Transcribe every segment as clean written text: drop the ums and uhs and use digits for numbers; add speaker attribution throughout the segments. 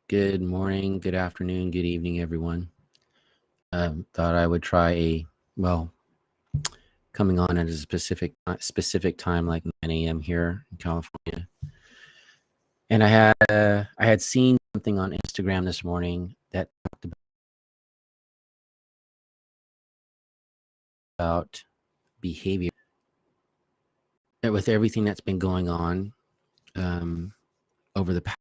Speaker 1: Good morning, good afternoon, good evening, everyone. Thought I would try coming on at a specific time, like 9 a.m. here in California. And I had seen something on Instagram this morning that talked about behavior. With everything that's been going on over the past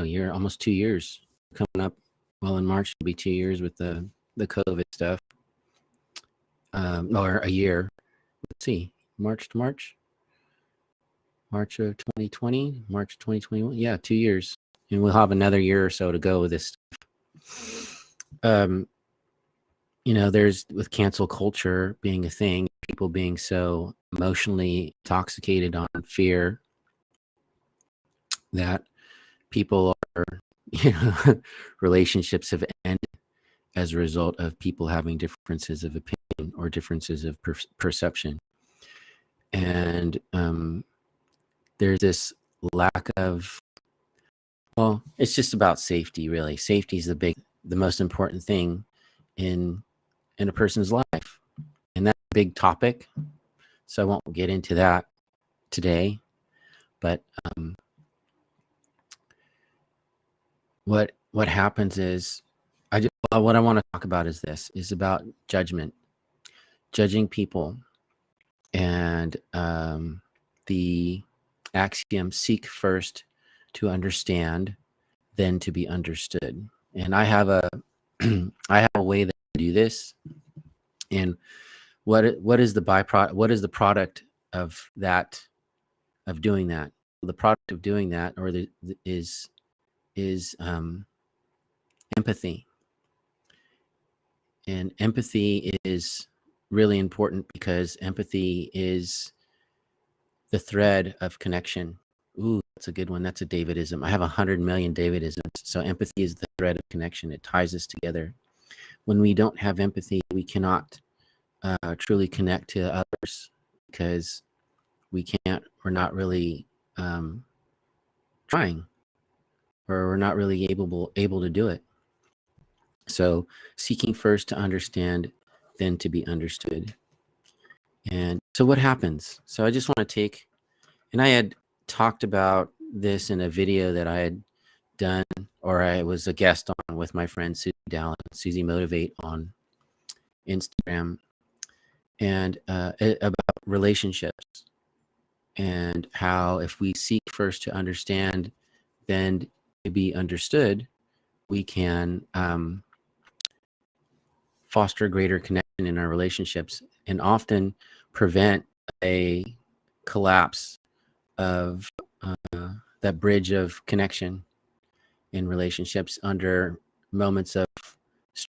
Speaker 1: year, almost 2 years, coming up. Well, in March it'll be 2 years with the COVID stuff, or a year. Let's see, March to March. March of 2020, March 2021. Yeah, 2 years. And we'll have another year or so to go with this stuff. There's with cancel culture being a thing, people being so emotionally intoxicated on fear that people are, relationships have ended as a result of people having differences of opinion or differences of perception. And there's this lack of, it's just about safety, really. Safety is the most important thing in a person's life. And that's a big topic, so I won't get into that today. But what happens is, what I want to talk about is about judgment, judging people, and the axiom, seek first to understand, then to be understood. And I have a way that I do this. And what is the byproduct? What is the product of that, of doing that? The product of doing that, is empathy. And empathy is really important because empathy is the thread of connection. Ooh, that's a good one. That's a Davidism. I have 100 million Davidisms. So empathy is the thread of connection. It ties us together. When we don't have empathy, we cannot truly connect to others because we're not really trying, or we're not really able to do it. So seeking first to understand, then to be understood. And so what happens? So I just want to and I had talked about this in a video that I had done, or I was a guest on with my friend Susie Dallin, Susie Motivate on Instagram, and about relationships, and how if we seek first to understand, then to be understood, we can foster greater connection in our relationships and often prevent a collapse of that bridge of connection in relationships under moments of stress.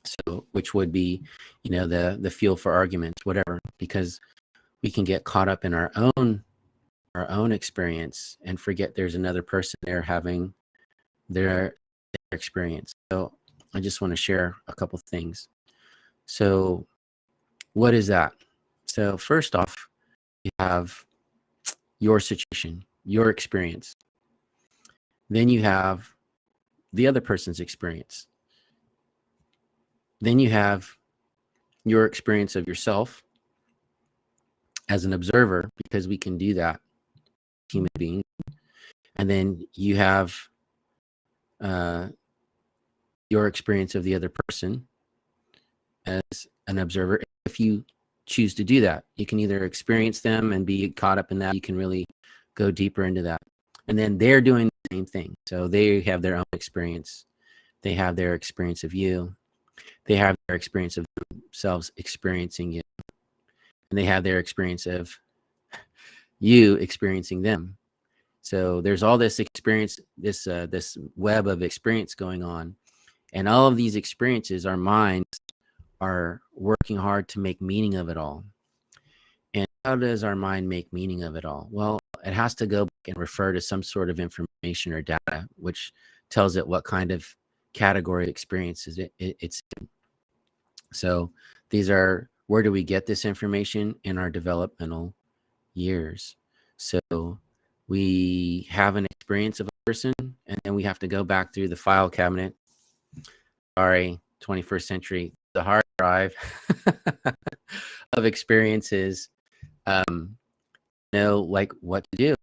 Speaker 1: So, which would be, the fuel for arguments, whatever, because we can get caught up in our own experience and forget there's another person there having their experience. So I just want to share a couple things. So what is that? So first off, you have your situation, your experience. Then you have the other person's experience. Then you have your experience of yourself as an observer, because we can do that, human beings. And then you have your experience of the other person as an observer. If you choose to do that, you can either experience them and be caught up in that. You can really go deeper into that. And then they're doing the same thing. So they have their own experience. They have their experience of you. They have their experience of themselves experiencing you. And they have their experience of you experiencing them. So there's all this experience, this web of experience going on. And all of these experiences, our minds are working hard to make meaning of it all. And how does our mind make meaning of it all? Well, it has to go back and refer to some sort of information or data, which tells it what kind of category experiences it's in. So these are, where do we get this information? In our developmental years. So we have an experience of person, and then we have to go back through the file cabinet. Sorry, 21st century, the hard drive of experiences, know like what to do.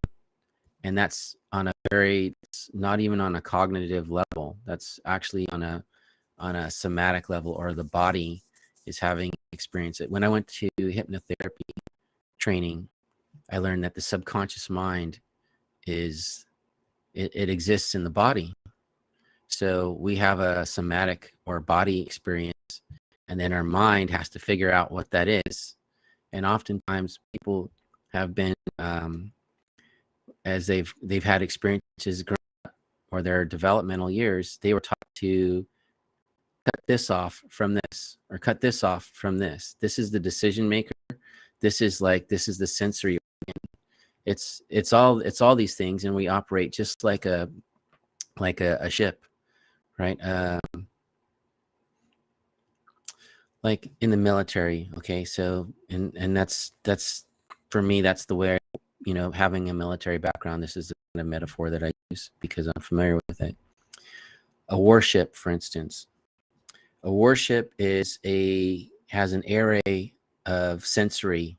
Speaker 1: And that's on a very, it's not even on a cognitive level. That's actually on a somatic level, or the body is having experience it. When I went to hypnotherapy training, I learned that the subconscious mind is, it exists in the body. So we have a somatic or body experience, and then our mind has to figure out what that is. And oftentimes people have been, as they've had experiences growing up, or their developmental years, they were taught to cut this off from this, or cut this off from this. This is the decision maker. This is the sensory organ. It's all these things, and we operate just like a ship, right? Like in the military. Okay, so and that's for me, that's the way, having a military background, this is the kind of metaphor that I use because I'm familiar with it. A warship, for instance. A warship has an array of sensory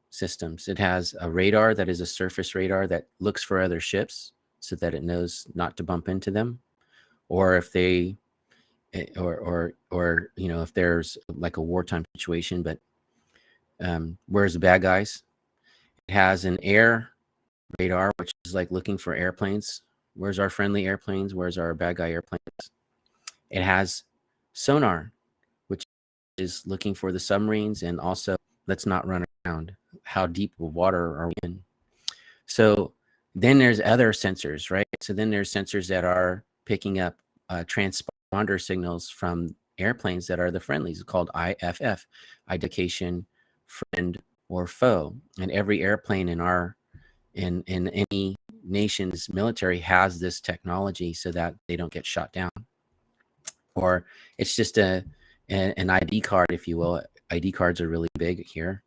Speaker 1: systems. It has a radar that is a surface radar that looks for other ships so that it knows not to bump into them, or if they, or if there's like a wartime situation. But where's the bad guys? It has an air radar, which is like looking for airplanes. Where's our friendly airplanes? Where's our bad guy airplanes? It has sonar, which is looking for the submarines, and also let's not run around. How deep of water are we in? So then there's other sensors, right? So then there's sensors that are picking up transponder signals from airplanes that are the friendlies, called IFF, identification, friend or foe. And every airplane in any nation's military has this technology so that they don't get shot down. Or it's just an ID card, if you will. ID cards are really big here.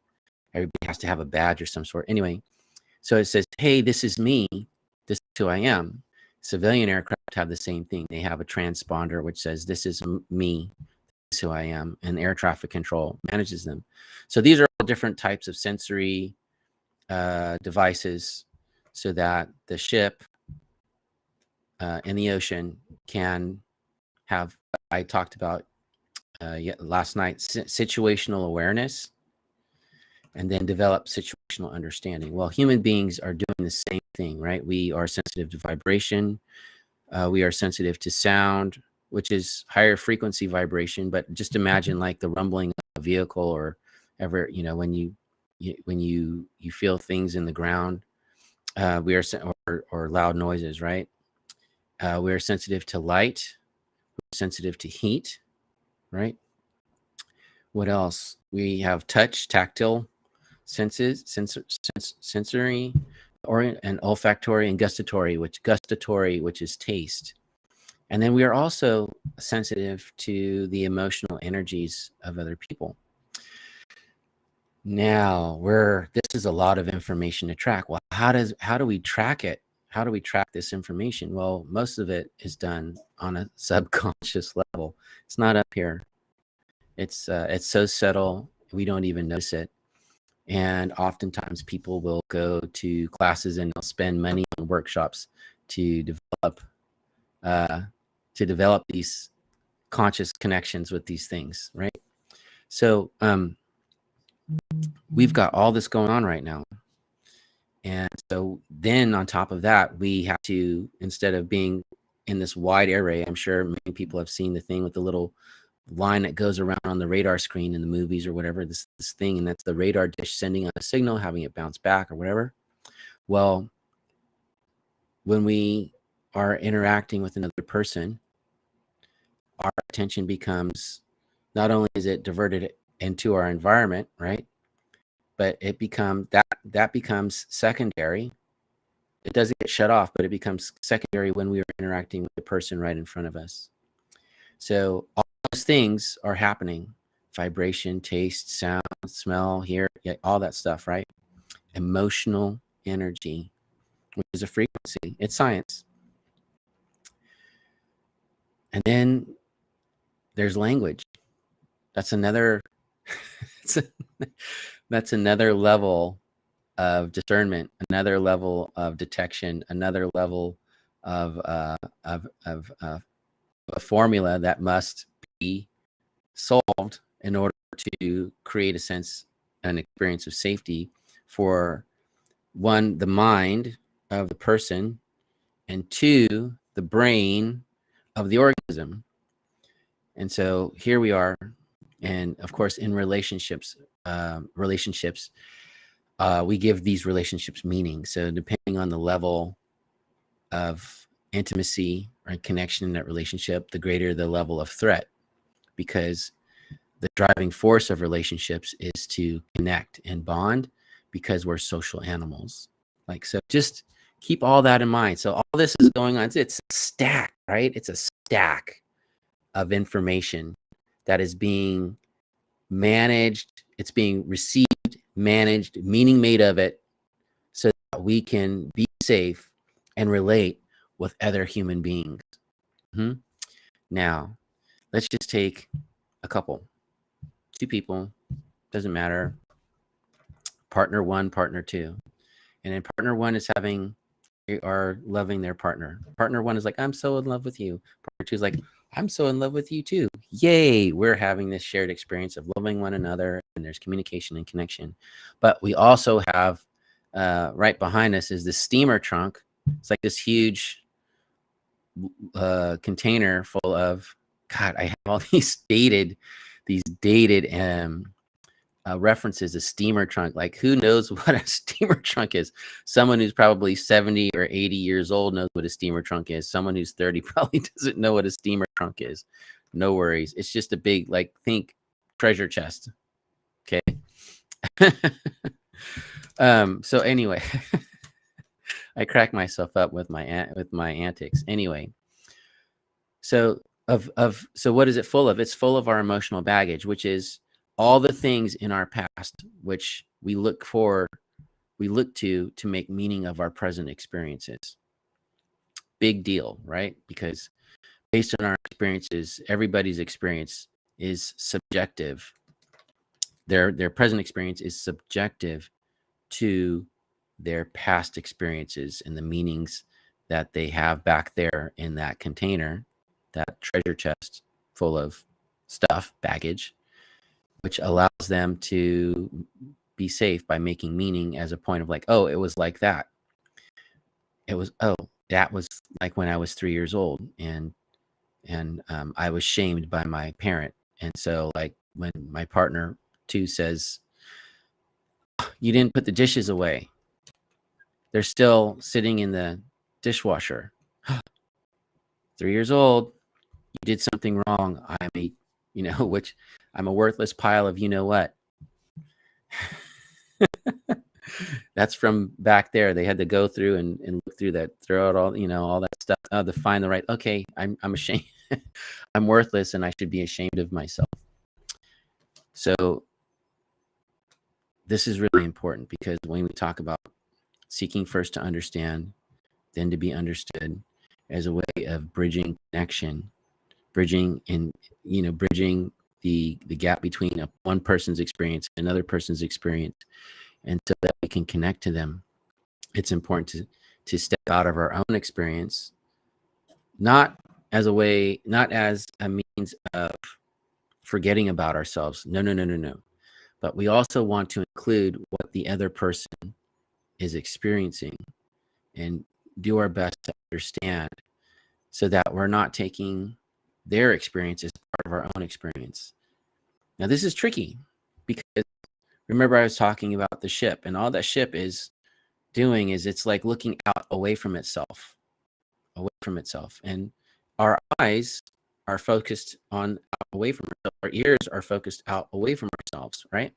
Speaker 1: Everybody has to have a badge or some sort. Anyway, so it says, hey, this is me. This is who I am. Civilian aircraft have the same thing. They have a transponder which says, this is me. This is who I am. And air traffic control manages them. So these are all different types of sensory devices so that the ship in the ocean can have, I talked about last night, situational awareness, and then develop situational understanding. Well, human beings are doing the same thing, right? We are sensitive to vibration. We are sensitive to sound, which is higher frequency vibration. But just imagine like the rumbling of a vehicle, or ever, when you feel things in the ground. We are or loud noises, right? We are sensitive to light. We're sensitive to heat, right? What else? We have touch, tactile senses, sensory, and olfactory, and gustatory, which is taste. And then we are also sensitive to the emotional energies of other people. Now, this is a lot of information to track. Well, how do we track it? How do we track this information? Well, most of it is done on a subconscious level. It's not up here. It's so subtle, we don't even notice it. And oftentimes people will go to classes and they'll spend money on workshops to develop these conscious connections with these things, right? So we've got all this going on right now. And so then on top of that, we have to, instead of being in this wide array, I'm sure many people have seen the thing with the little line that goes around on the radar screen in the movies or whatever, this thing, and that's the radar dish sending out a signal, having it bounce back or whatever. Well, when we are interacting with another person, our attention becomes, not only is it diverted into our environment, right, but it becomes that becomes secondary. It doesn't get shut off, but it becomes secondary when we are interacting with the person right in front of us. So all those things are happening: vibration, taste, sound, smell, hear, all that stuff, right? Emotional energy, which is a frequency. It's science. And then there's language. That's another that's another level of discernment, another level of detection, another level of a formula that must be solved in order to create a sense, an experience of safety for one, the mind of the person, and two, the brain of the organism. And so here we are, and of course, in relationships, we give these relationships meaning. So depending on the level of intimacy or connection in that relationship, the greater the level of threat, because the driving force of relationships is to connect and bond, because we're social animals. Like, so just keep all that in mind. So all this is going on. It's a stack, right? It's a stack of information that is being managed. It's being received, managed, meaning made of it, so that we can be safe and relate with other human beings. Mm-hmm. Now, let's just take a couple, two people, doesn't matter, partner one, partner two. And then partner one is having, they are loving their partner. Partner one is like, I'm so in love with you. Partner two is like, I'm so in love with you too. Yay, we're having this shared experience of loving one another, and there's communication and connection. But we also have, right behind us is this steamer trunk. It's like this huge container full of, God, I have all these dated references to steamer trunk. Like, who knows what a steamer trunk is? Someone who's probably 70 or 80 years old knows what a steamer trunk is. Someone who's 30 probably doesn't know what a steamer trunk is. No worries. It's just a big, like, think treasure chest. Okay. So anyway, I crack myself up with my antics. Anyway, so so what is it full of? It's full of our emotional baggage, which is all the things in our past which we look to make meaning of our present experiences. Big deal, right? Because based on our experiences, everybody's experience is subjective. Their present experience is subjective to their past experiences and the meanings that they have back there in that container, that treasure chest full of stuff, baggage, which allows them to be safe by making meaning as a point of like, oh, it was like that. It was, oh, that was like when I was 3 years old, and I was shamed by my parent. And so, like, when my partner too says, you didn't put the dishes away, they're still sitting in the dishwasher. 3 years old, you did something wrong. I'm a, which I'm a worthless pile of, what. That's from back there. They had to go through and look through that, throw out all, all that stuff to find the right. Okay, I'm ashamed. I'm worthless, and I should be ashamed of myself. So this is really important, because when we talk about seeking first to understand, then to be understood, as a way of bridging connection, bridging the gap between one person's experience and another person's experience, and so that we can connect to them, it's important to step out of our own experience, not as a means of forgetting about ourselves. No. But we also want to include what the other person is experiencing and do our best to understand, so that we're not taking their experience as part of our own experience. Now, this is tricky, because remember I was talking about the ship, and all that ship is doing is it's like looking out away from itself. And our eyes are focused on away from ourselves. Our ears are focused out away from ourselves, right?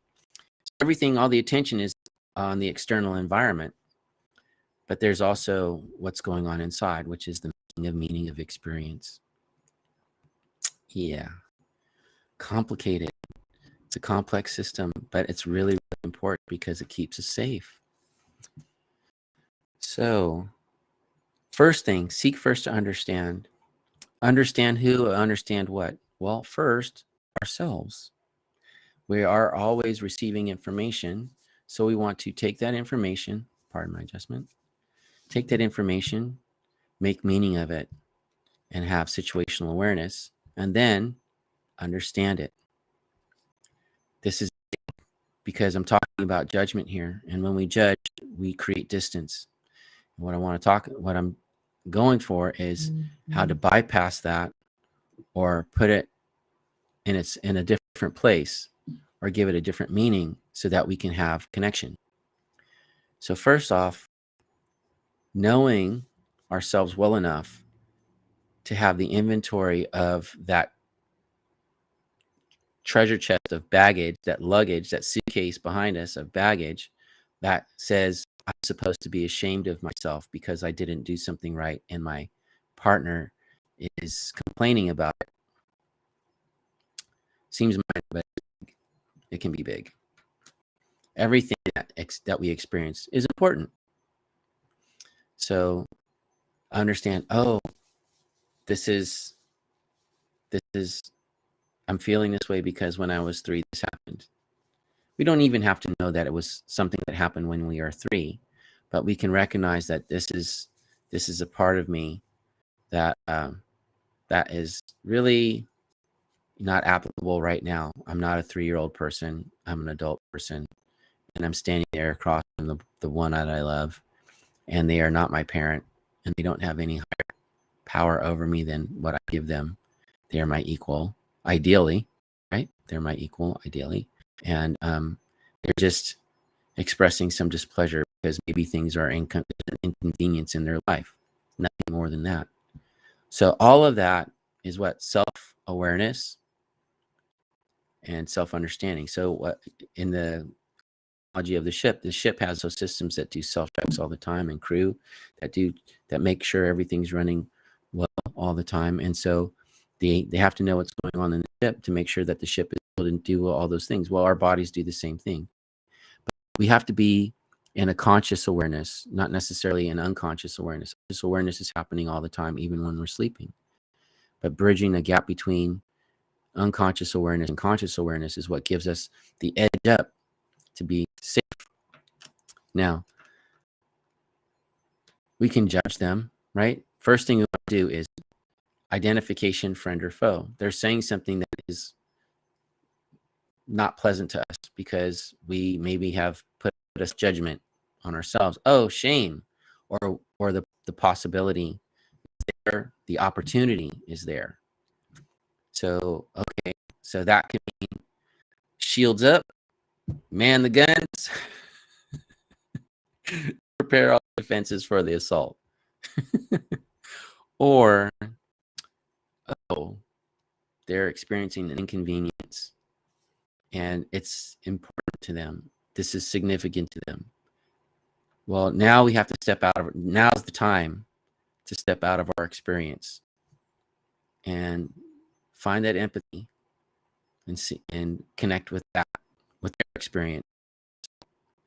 Speaker 1: So everything, all the attention is on the external environment, but there's also what's going on inside, which is the meaning of experience. Yeah. Complicated. It's a complex system, but it's really, really important because it keeps us safe. So, first thing, seek first to understand. Understand who, understand what? Well, first, ourselves. We are always receiving information. So we want to take that information, pardon my adjustment, take that information, make meaning of it, and have situational awareness, and then understand it. This is because I'm talking about judgment here. And when we judge, we create distance. And what I'm going for is how to bypass that or put it in a different place or give it a different meaning so that we can have connection. So first off, knowing ourselves well enough to have the inventory of that treasure chest of baggage, that luggage, that suitcase behind us of baggage that says I'm supposed to be ashamed of myself because I didn't do something right and my partner is complaining about it. Seems minor, but it can be big. Everything that we experience is important. So understand, oh, this is I'm feeling this way because when I was 3, this happened. We don't even have to know that it was something that happened when we are 3, but we can recognize that this is a part of me that that is really not applicable right now. I'm not a 3-year-old person. I'm an adult person, and I'm standing there across from the one that I love, and they are not my parent, and they don't have any higher power over me than what I give them. They are my equal, ideally, right? They're my equal, ideally, and they're just expressing some displeasure because maybe things are inconvenience in their life, nothing more than that. So all of that is what self-awareness and self-understanding. So what in the analogy of the ship has those systems that do self-checks all the time, and crew that make sure everything's running well all the time. And so they have to know what's going on in the ship to make sure that the ship is able to do all those things. Well, our bodies do the same thing. But we have to be in a conscious awareness, not necessarily an unconscious awareness. This awareness is happening all the time, even when we're sleeping. But bridging the gap between unconscious awareness and conscious awareness is what gives us the edge up to be safe. Now, we can judge them, right? First thing we want to do is identification, friend or foe. They're saying something that is not pleasant to us because we maybe have put us judgment on ourselves. Oh, shame, or the possibility there, the opportunity is there. So okay, so that can mean shields up, man the guns, prepare all defenses for the assault. Or, oh, they're experiencing an inconvenience and it's important to them. This is significant to them. Well, now we have to step out of it. Now's the time to step out of our experience and find that empathy and see and connect with that, with their experience,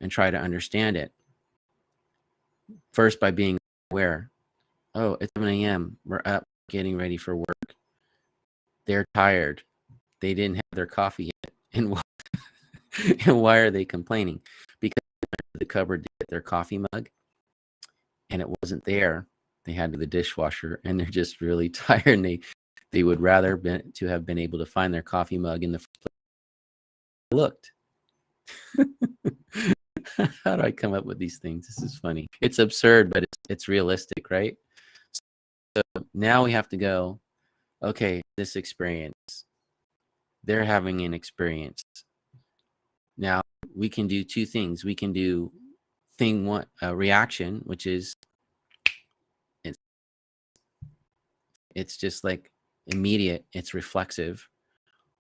Speaker 1: and try to understand it. First, by being aware. Oh, it's 7 a.m. We're up getting ready for work. They're tired. They didn't have their coffee yet. And why are they complaining? Because they went to the cupboard to get their coffee mug and it wasn't there. They had to the dishwasher and they're just really tired, and they would rather to have been able to find their coffee mug in the first place. Looked. How do I come up with these things? This is funny. It's absurd, but it's realistic, right? So now we have to go, okay, this experience. They're having an experience. Now we can do 2 things. We can do thing one, reaction, which is it's just like immediate, it's reflexive.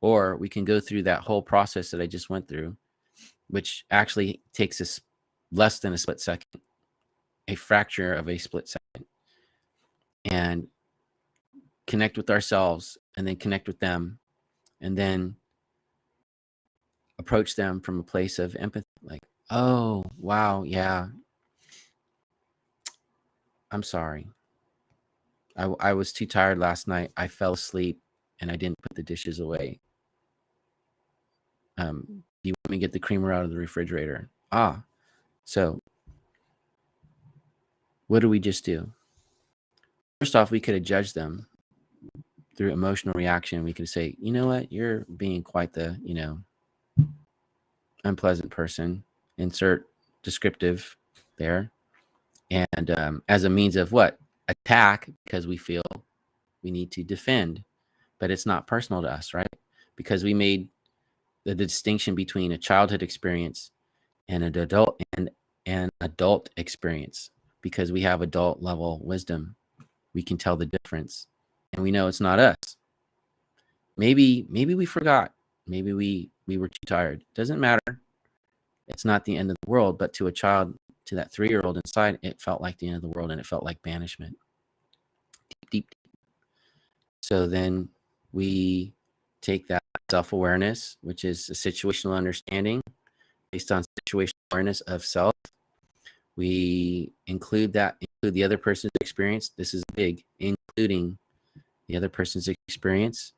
Speaker 1: Or we can go through that whole process that I just went through, which actually takes us less than a split second, a fracture of a split second, and connect with ourselves and then connect with them and then approach them from a place of empathy. Like, oh, wow, yeah, I'm sorry. I was too tired last night. I fell asleep and I didn't put the dishes away. Do you want me to get the creamer out of the refrigerator? So what do we just do? First off, we could have judged them through emotional reaction. We could say, you know what, you're being quite the, unpleasant person. Insert descriptive there. And as a means of what? Attack, because we feel we need to defend. But it's not personal to us, right? Because we made the distinction between a childhood experience and an adult experience. Because we have adult level wisdom, we can tell the difference, and we know it's not us. Maybe we forgot. Maybe we were too tired. Doesn't matter. It's not the end of the world. But to a child, to that 3-year-old inside, it felt like the end of the world, and it felt like banishment. Deep. So then we take that self-awareness, which is a situational understanding based on situational awareness of self. We include the other person's experience. This is big, including the other person's experience.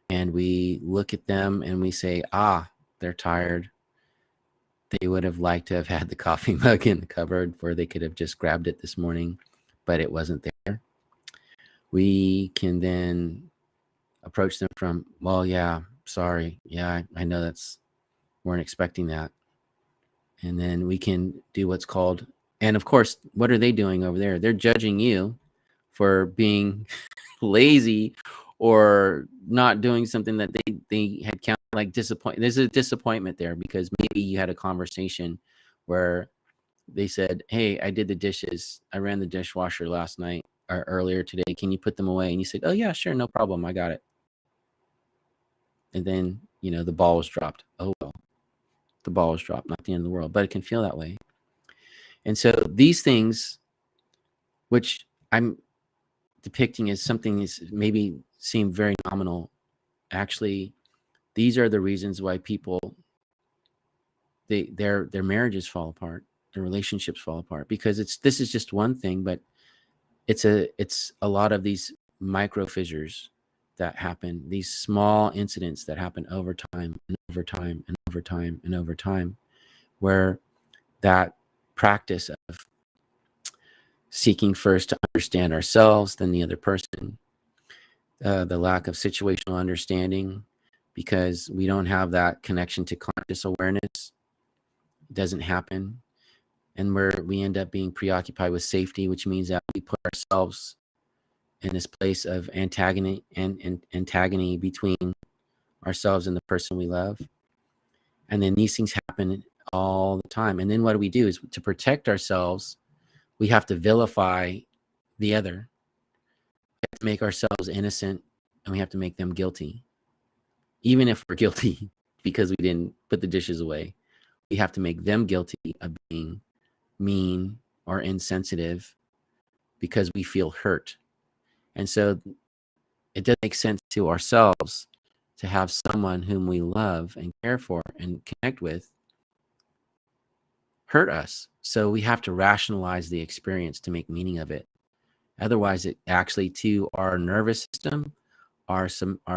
Speaker 1: And we look at them and we say, they're tired. They would have liked to have had the coffee mug in the cupboard where they could have just grabbed it this morning, but it wasn't there. We can then approach them from, well, yeah, sorry. Yeah, I know weren't expecting that. And then we can do what's called, and of course, what are they doing over there? They're judging you for being lazy or not doing something that they had counted like disappointment. There's a disappointment there because maybe you had a conversation where they said, hey, I did the dishes. I ran the dishwasher last night or earlier today. Can you put them away? And you said, oh yeah, sure. No problem. I got it. And then, the ball was dropped. Oh, well, the ball was dropped, not the end of the world, but it can feel that way. And so these things, which I'm depicting as something is maybe seem very nominal, actually, these are the reasons why people, their marriages fall apart, their relationships fall apart, because this is just one thing, but it's a lot of these micro fissures that happen, these small incidents that happen over time and over time and over time and over time, where that practice of seeking first to understand ourselves, then the other person, the lack of situational understanding, because we don't have that connection to conscious awareness, it doesn't happen. And we end up being preoccupied with safety, which means that we put ourselves in this place of antagony between ourselves and the person we love. And then these things happen all the time. And then what do we do is, to protect ourselves, we have to vilify the other. We have to make ourselves innocent, and we have to make them guilty. Even if we're guilty because we didn't put the dishes away, we have to make them guilty of being mean or insensitive because we feel hurt. And so it doesn't make sense to ourselves to have someone whom we love and care for and connect with hurt us. So we have to rationalize the experience to make meaning of it. Otherwise, it actually, to our nervous system, our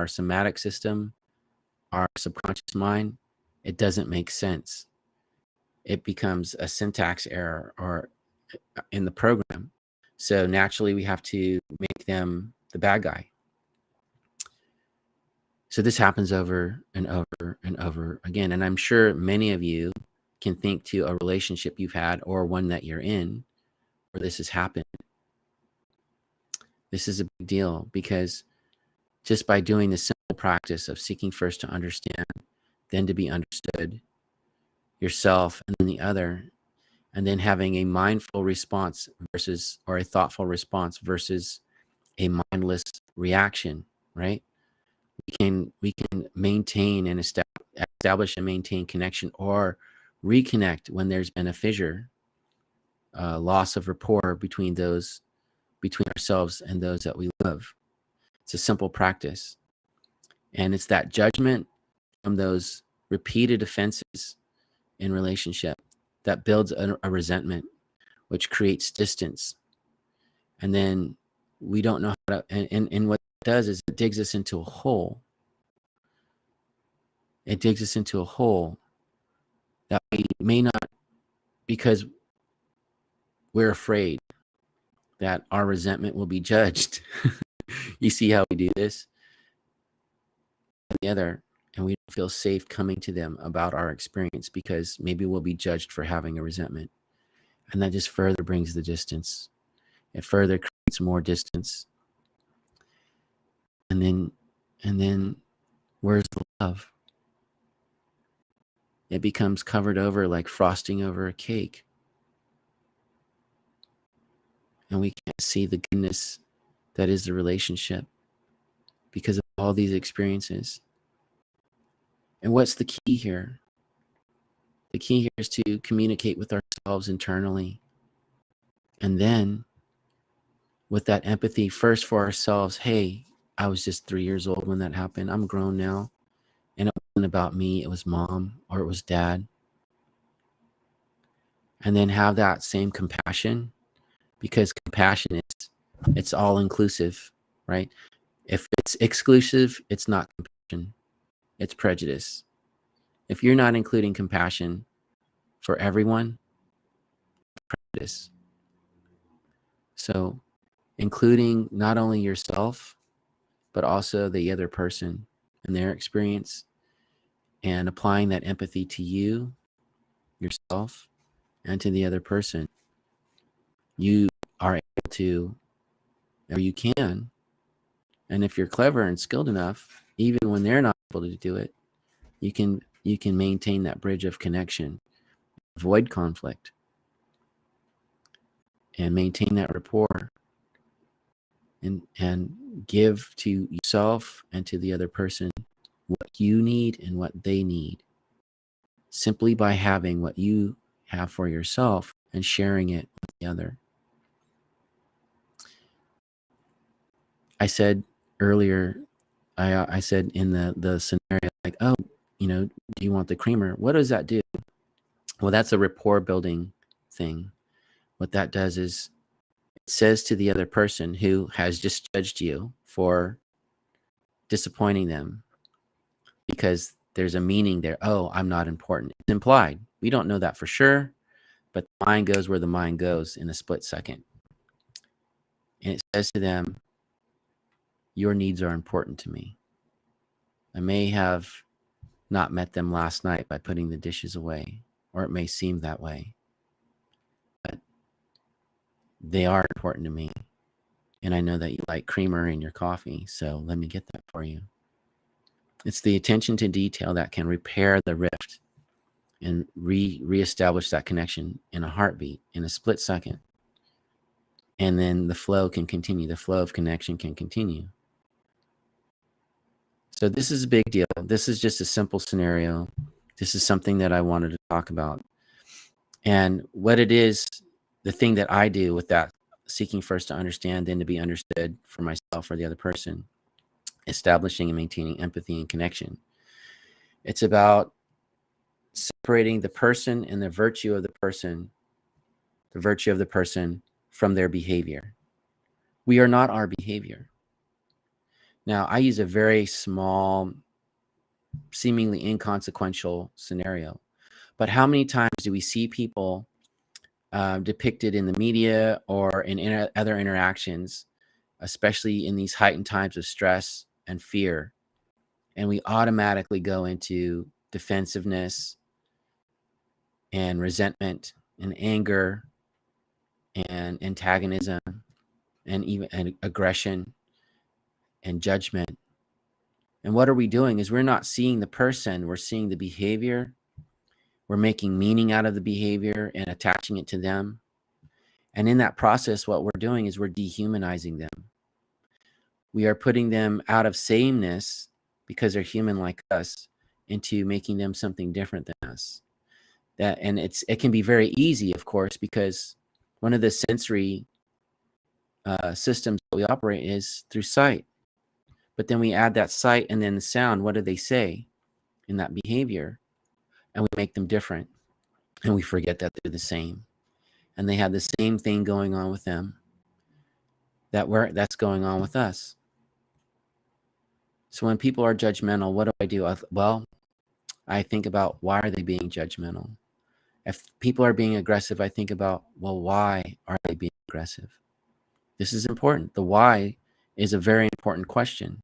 Speaker 1: somatic system, our subconscious mind, it doesn't make sense. It becomes a syntax error or in the program. So naturally, we have to make them the bad guy. So this happens over and over and over again. And I'm sure many of you can think to a relationship you've had or one that you're in where this has happened. This is a big deal, because just by doing the simple practice of seeking first to understand, then to be understood, yourself and then the other, and then having a mindful response or a thoughtful response versus a mindless reaction, right? We can maintain and establish and maintain connection, or reconnect when there's been a fissure, loss of rapport between ourselves and those that we love. It's a simple practice, and it's that judgment from those repeated offenses in relationship that builds a resentment, which creates distance. And then we don't know how to, and what it does is it digs us into a hole. It digs us into a hole that we may not, because we're afraid that our resentment will be judged. You see how we do this? Together, and we don't feel safe coming to them about our experience because maybe we'll be judged for having a resentment. And that just further brings the distance. It further creates more distance. And then where's the love? It becomes covered over like frosting over a cake. And we can't see the goodness that is the relationship because of all these experiences. And what's the key here? The key here is to communicate with ourselves internally. And then with that empathy, first for ourselves, hey, I was just 3 years old when that happened. I'm grown now. And it wasn't about me. It was mom or it was dad. And then have that same compassion, because compassion is, it's all inclusive, right? If it's exclusive, it's not compassion. It's prejudice. If you're not including compassion for everyone, prejudice. So including not only yourself, but also the other person and their experience, and applying that empathy to you, yourself, and to the other person. You are able to, or you can, and if you're clever and skilled enough, even when they're not able to do it, you can maintain that bridge of connection, avoid conflict, and maintain that rapport, and give to yourself and to the other person what you need and what they need, simply by having what you have for yourself and sharing it with the other. I said earlier, I said in the scenario, like, oh, do you want the creamer? What does that do? Well, that's a rapport building thing. What that does is it says to the other person who has just judged you for disappointing them, because there's a meaning there. Oh, I'm not important. It's implied. We don't know that for sure, but the mind goes where the mind goes in a split second. And it says to them, your needs are important to me. I may have not met them last night by putting the dishes away, or it may seem that way, but they are important to me. And I know that you like creamer in your coffee, so let me get that for you. It's the attention to detail that can repair the rift and reestablish that connection in a heartbeat, in a split second. And then the flow can continue. The flow of connection can continue. So this is a big deal. This is just a simple scenario. This is something that I wanted to talk about. And what it is, the thing that I do with that, seeking first to understand, then to be understood for myself or the other person, establishing and maintaining empathy and connection. It's about separating the person and the virtue of the person from their behavior. We are not our behavior. Now, I use a very small, seemingly inconsequential scenario, but how many times do we see people depicted in the media or in other interactions, especially in these heightened times of stress and fear, and we automatically go into defensiveness and resentment and anger and antagonism and even aggression and judgment. And what are we doing is we're not seeing the person, we're seeing the behavior. We're making meaning out of the behavior and attaching it to them. And in that process, what we're doing is we're dehumanizing them. We are putting them out of sameness, because they're human like us, into making them something different than us. And it can be very easy, of course, because one of the sensory systems that we operate is through sight. But then we add that sight and then the sound. What do they say in that behavior? And we make them different. And we forget that they're the same. And they have the same thing going on with them. that's going on with us. So when people are judgmental, what do? Well, I think about, why are they being judgmental? If people are being aggressive, I think about, well, why are they being aggressive? This is important. The why is a very important question.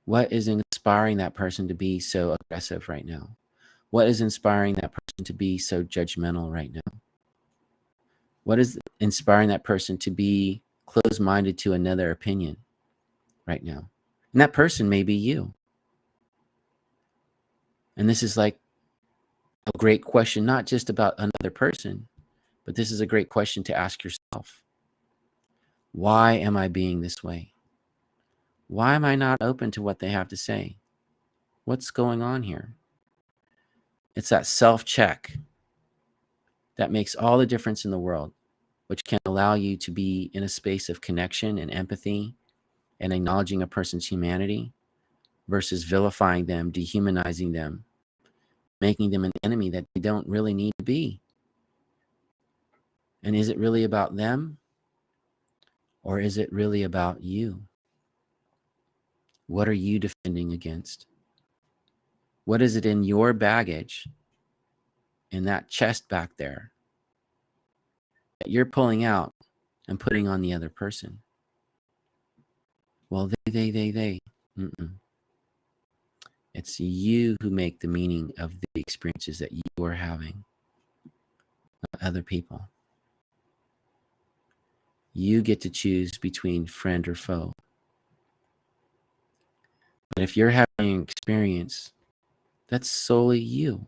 Speaker 1: What is inspiring that person to be so aggressive right now? What is inspiring that person to be so judgmental right now? What is inspiring that person to be closed-minded to another opinion right now? And that person may be you. And this is like a great question, not just about another person, but this is a great question to ask yourself. Why am I being this way? Why am I not open to what they have to say? What's going on here? It's that self-check that makes all the difference in the world, which can allow you to be in a space of connection and empathy and acknowledging a person's humanity versus vilifying them, dehumanizing them, making them an enemy that they don't really need to be. And is it really about them, or is it really about you? What are you defending against? What is it in your baggage, in that chest back there, that you're pulling out and putting on the other person? Well, they. Mm-mm. It's you who make the meaning of the experiences that you are having, not other people. You get to choose between friend or foe. But if you're having an experience, that's solely you.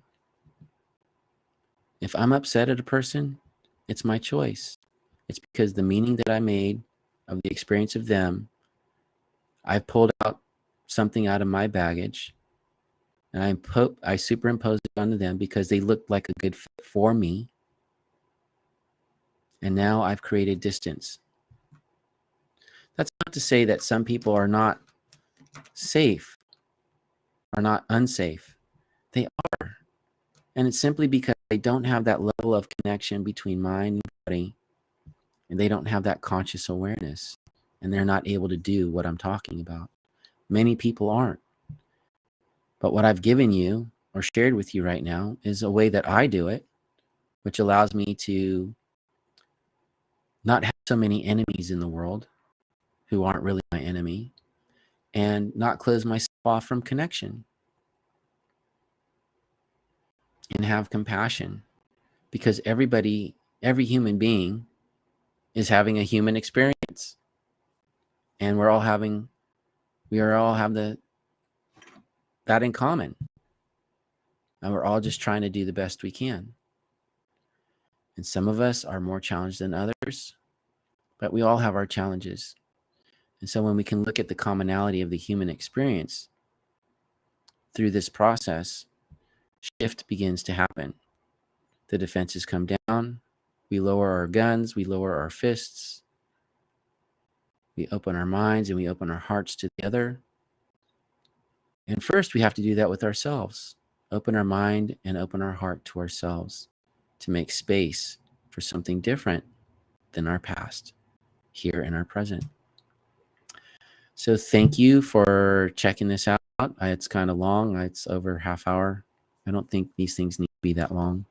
Speaker 1: If I'm upset at a person, it's my choice. It's because the meaning that I made of the experience of them, I pulled out something out of my baggage and I superimposed it onto them because they looked like a good fit for me. And now I've created distance. That's not to say that some people are not safe, are not unsafe. They are. And it's simply because they don't have that level of connection between mind and body, and they don't have that conscious awareness, and they're not able to do what I'm talking about. Many people aren't. But what I've given you or shared with you right now is a way that I do it, which allows me to not have so many enemies in the world who aren't really my enemy, and not close myself off from connection, and have compassion, because every human being is having a human experience, and we all have that in common, and we're all just trying to do the best we can. And some of us are more challenged than others, but we all have our challenges. And so when we can look at the commonality of the human experience through this process, shift begins to happen. The defenses come down. We lower our guns. We lower our fists. We open our minds and we open our hearts to the other. And first, we have to do that with ourselves. Open our mind and open our heart to ourselves to make space for something different than our past, here in our present. So thank you for checking this out. It's kind of long. It's over half hour. I don't think these things need to be that long,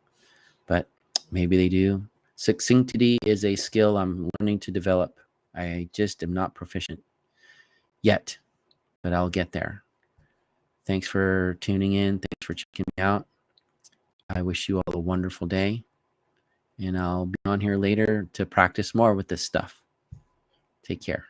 Speaker 1: but maybe they do. Succinctity is a skill I'm learning to develop. I just am not proficient yet, but I'll get there. Thanks for tuning in. Thanks for checking me out. I wish you all a wonderful day, and I'll be on here later to practice more with this stuff. Take care.